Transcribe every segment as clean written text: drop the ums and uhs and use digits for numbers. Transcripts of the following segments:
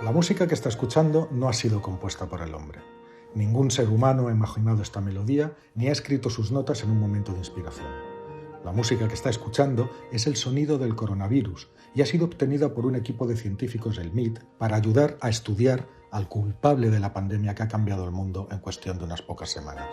La música que está escuchando no ha sido compuesta por el hombre. Ningún ser humano ha imaginado esta melodía ni ha escrito sus notas en un momento de inspiración. La música que está escuchando es el sonido del coronavirus y ha sido obtenida por un equipo de científicos del MIT para ayudar a estudiar al culpable de la pandemia que ha cambiado el mundo en cuestión de unas pocas semanas.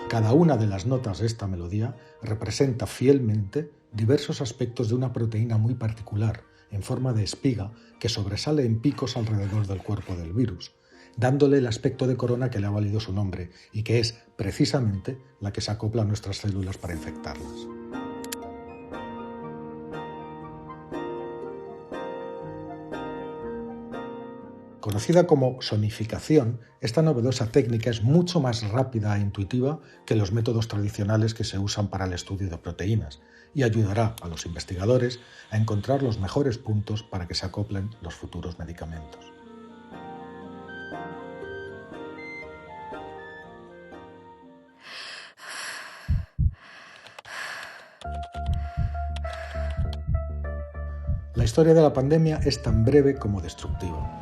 Cada una de las notas de esta melodía representa fielmente diversos aspectos de una proteína muy particular, en forma de espiga, que sobresale en picos alrededor del cuerpo del virus, dándole el aspecto de corona que le ha valido su nombre y que es, precisamente, la que se acopla a nuestras células para infectarlas. Conocida como sonificación, esta novedosa técnica es mucho más rápida e intuitiva que los métodos tradicionales que se usan para el estudio de proteínas y ayudará a los investigadores a encontrar los mejores puntos para que se acoplen los futuros medicamentos. La historia de la pandemia es tan breve como destructiva.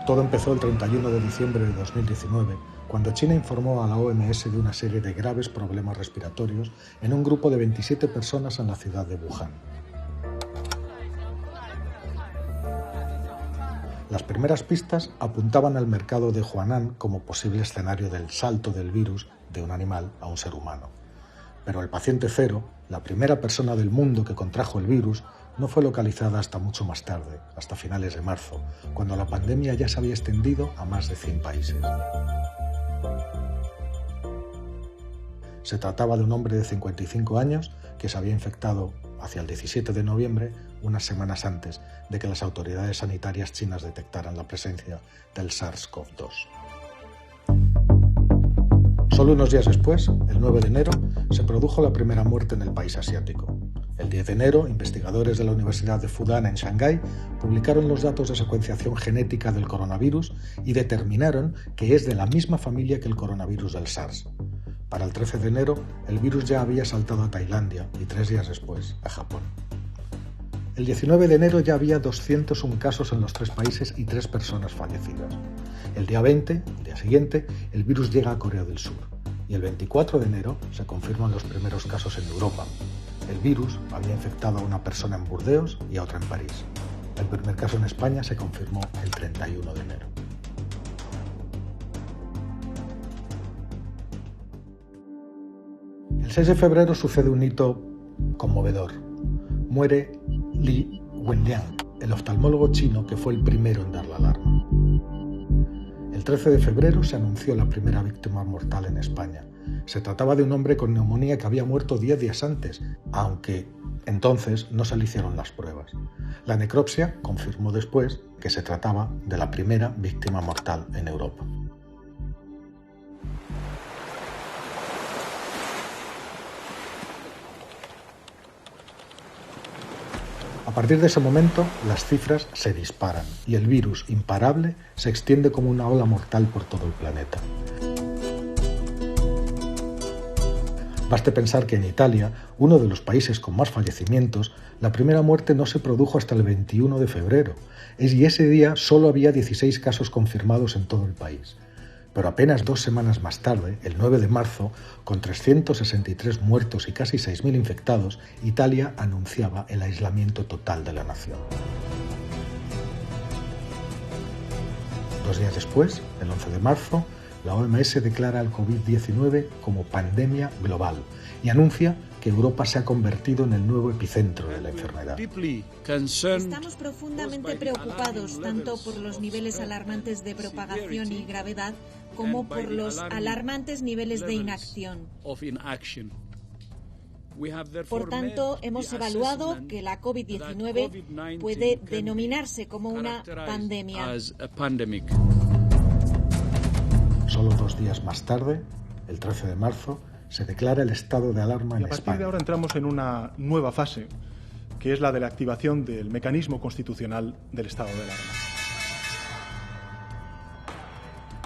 Todo empezó el 31 de diciembre de 2019, cuando China informó a la OMS de una serie de graves problemas respiratorios en un grupo de 27 personas en la ciudad de Wuhan. Las primeras pistas apuntaban al mercado de Huanan como posible escenario del salto del virus de un animal a un ser humano. Pero el paciente cero, la primera persona del mundo que contrajo el virus, no fue localizada hasta mucho más tarde, hasta finales de marzo, cuando la pandemia ya se había extendido a más de 100 países. Se trataba de un hombre de 55 años que se había infectado hacia el 17 de noviembre, unas semanas antes de que las autoridades sanitarias chinas detectaran la presencia del SARS-CoV-2. Solo unos días después, el 9 de enero, se produjo la primera muerte en el país asiático. El 10 de enero, investigadores de la Universidad de Fudan en Shanghái publicaron los datos de secuenciación genética del coronavirus y determinaron que es de la misma familia que el coronavirus del SARS. Para el 13 de enero, el virus ya había saltado a Tailandia y 3 días después a Japón. El 19 de enero ya había 201 casos en los 3 países y 3 personas fallecidas. El día 20, el día siguiente, el virus llega a Corea del Sur. Y el 24 de enero se confirman los primeros casos en Europa. El virus había infectado a una persona en Burdeos y a otra en París. El primer caso en España se confirmó el 31 de enero. El 6 de febrero sucede un hito conmovedor. Muere Li Wenliang, el oftalmólogo chino que fue el primero en dar la alarma. El 13 de febrero se anunció la primera víctima mortal en España. Se trataba de un hombre con neumonía que había muerto 10 días antes, aunque entonces no se le hicieron las pruebas. La necropsia confirmó después que se trataba de la primera víctima mortal en Europa. A partir de ese momento, las cifras se disparan y el virus imparable se extiende como una ola mortal por todo el planeta. Baste pensar que en Italia, uno de los países con más fallecimientos, la primera muerte no se produjo hasta el 21 de febrero, y ese día solo había 16 casos confirmados en todo el país. Pero apenas 2 semanas más tarde, el 9 de marzo, con 363 muertos y casi 6.000 infectados, Italia anunciaba el aislamiento total de la nación. 2 días después, el 11 de marzo, la OMS declara el COVID-19 como pandemia global y anuncia que Europa se ha convertido en el nuevo epicentro de la enfermedad. Estamos profundamente preocupados tanto por los niveles alarmantes de propagación y gravedad como por los alarmantes niveles de inacción. Por tanto, hemos evaluado que la COVID-19 puede denominarse como una pandemia. Solo 2 días más tarde, el 13 de marzo, se declara el estado de alarma en España. Y a partir de ahora entramos en una nueva fase, que es la de la activación del mecanismo constitucional del estado de alarma.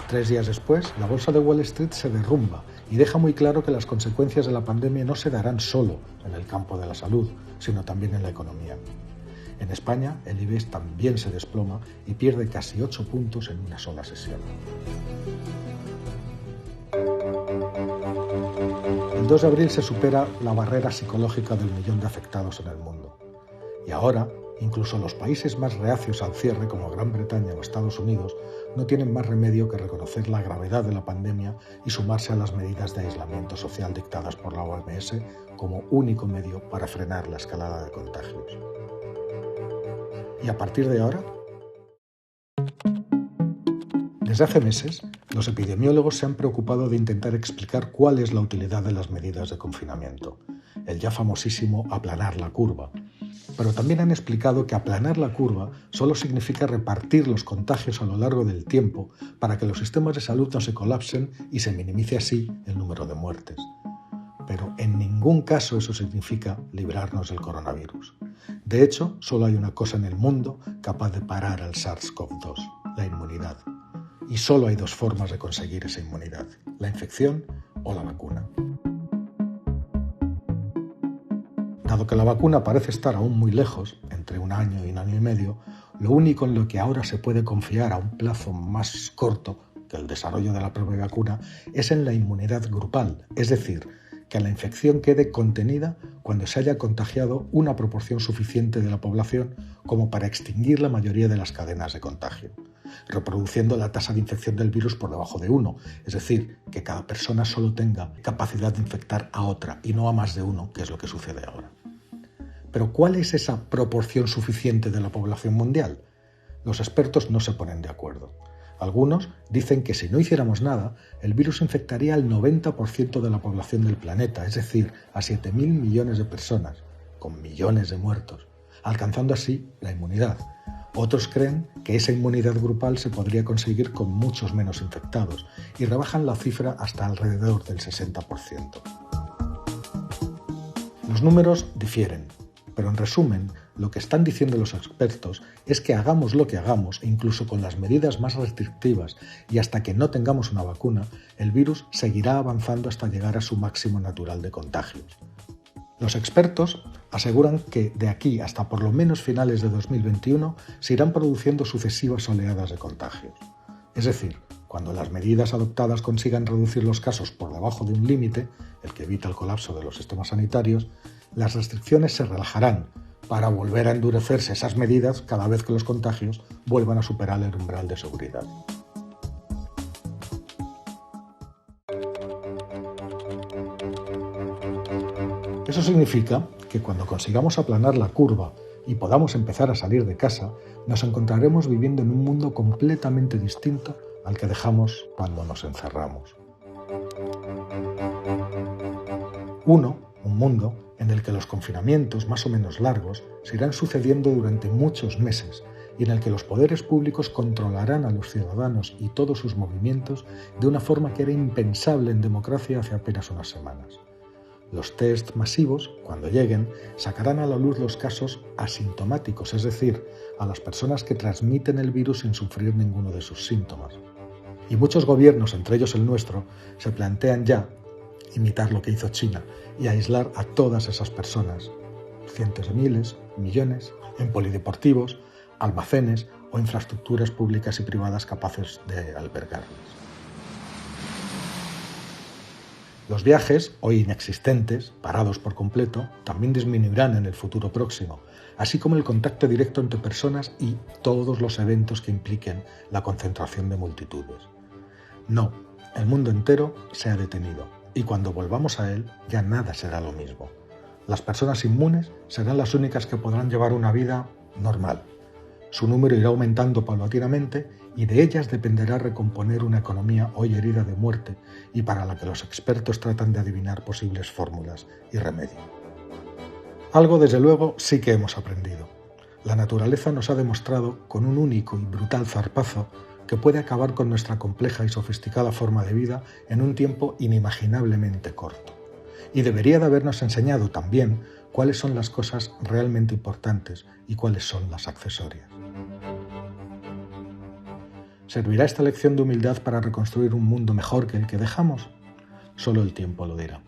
3 días después, la bolsa de Wall Street se derrumba y deja muy claro que las consecuencias de la pandemia no se darán solo en el campo de la salud, sino también en la economía. En España, el IBEX también se desploma y pierde casi 8 puntos en una sola sesión. El 2 de abril se supera la barrera psicológica del 1.000.000 de afectados en el mundo. Y ahora, incluso los países más reacios al cierre, como Gran Bretaña o Estados Unidos, no tienen más remedio que reconocer la gravedad de la pandemia y sumarse a las medidas de aislamiento social dictadas por la OMS como único medio para frenar la escalada de contagios. ¿Y a partir de ahora? Desde hace meses, los epidemiólogos se han preocupado de intentar explicar cuál es la utilidad de las medidas de confinamiento, el ya famosísimo aplanar la curva. Pero también han explicado que aplanar la curva solo significa repartir los contagios a lo largo del tiempo para que los sistemas de salud no se colapsen y se minimice así el número de muertes. Pero en ningún caso eso significa librarnos del coronavirus. De hecho, solo hay una cosa en el mundo capaz de parar al SARS-CoV-2, la inmunidad. Y solo hay 2 formas de conseguir esa inmunidad, la infección o la vacuna. Dado que la vacuna parece estar aún muy lejos, entre 1 año y 1 año y medio, lo único en lo que ahora se puede confiar a un plazo más corto que el desarrollo de la propia vacuna es en la inmunidad grupal, es decir, que la infección quede contenida cuando se haya contagiado una proporción suficiente de la población como para extinguir la mayoría de las cadenas de contagio, reproduciendo la tasa de infección del virus por debajo de 1, es decir, que cada persona solo tenga capacidad de infectar a otra y no a más de 1, que es lo que sucede ahora. Pero ¿cuál es esa proporción suficiente de la población mundial? Los expertos no se ponen de acuerdo. Algunos dicen que si no hiciéramos nada, el virus infectaría al 90% de la población del planeta, es decir, a 7.000 millones de personas, con millones de muertos, alcanzando así la inmunidad. Otros creen que esa inmunidad grupal se podría conseguir con muchos menos infectados y rebajan la cifra hasta alrededor del 60%. Los números difieren, pero en resumen, lo que están diciendo los expertos es que hagamos lo que hagamos, e incluso con las medidas más restrictivas y hasta que no tengamos una vacuna, el virus seguirá avanzando hasta llegar a su máximo natural de contagios. Los expertos aseguran que de aquí hasta por lo menos finales de 2021 se irán produciendo sucesivas oleadas de contagios. Es decir, cuando las medidas adoptadas consigan reducir los casos por debajo de un límite, el que evita el colapso de los sistemas sanitarios, las restricciones se relajarán para volver a endurecerse esas medidas cada vez que los contagios vuelvan a superar el umbral de seguridad. Eso significa que cuando consigamos aplanar la curva y podamos empezar a salir de casa, nos encontraremos viviendo en un mundo completamente distinto al que dejamos cuando nos encerramos. Un mundo en el que los confinamientos más o menos largos se irán sucediendo durante muchos meses y en el que los poderes públicos controlarán a los ciudadanos y todos sus movimientos de una forma que era impensable en democracia hace apenas unas semanas. Los test masivos, cuando lleguen, sacarán a la luz los casos asintomáticos, es decir, a las personas que transmiten el virus sin sufrir ninguno de sus síntomas. Y muchos gobiernos, entre ellos el nuestro, se plantean ya imitar lo que hizo China y aislar a todas esas personas, cientos de miles, millones, en polideportivos, almacenes o infraestructuras públicas y privadas capaces de albergarlas. Los viajes, hoy inexistentes, parados por completo, también disminuirán en el futuro próximo, así como el contacto directo entre personas y todos los eventos que impliquen la concentración de multitudes. No, el mundo entero se ha detenido y cuando volvamos a él ya nada será lo mismo. Las personas inmunes serán las únicas que podrán llevar una vida normal. Su número irá aumentando paulatinamente y de ellas dependerá recomponer una economía hoy herida de muerte y para la que los expertos tratan de adivinar posibles fórmulas y remedio. Algo, desde luego, sí que hemos aprendido. La naturaleza nos ha demostrado con un único y brutal zarpazo que puede acabar con nuestra compleja y sofisticada forma de vida en un tiempo inimaginablemente corto. Y debería de habernos enseñado también cuáles son las cosas realmente importantes y cuáles son las accesorias. ¿Servirá esta lección de humildad para reconstruir un mundo mejor que el que dejamos? Solo el tiempo lo dirá.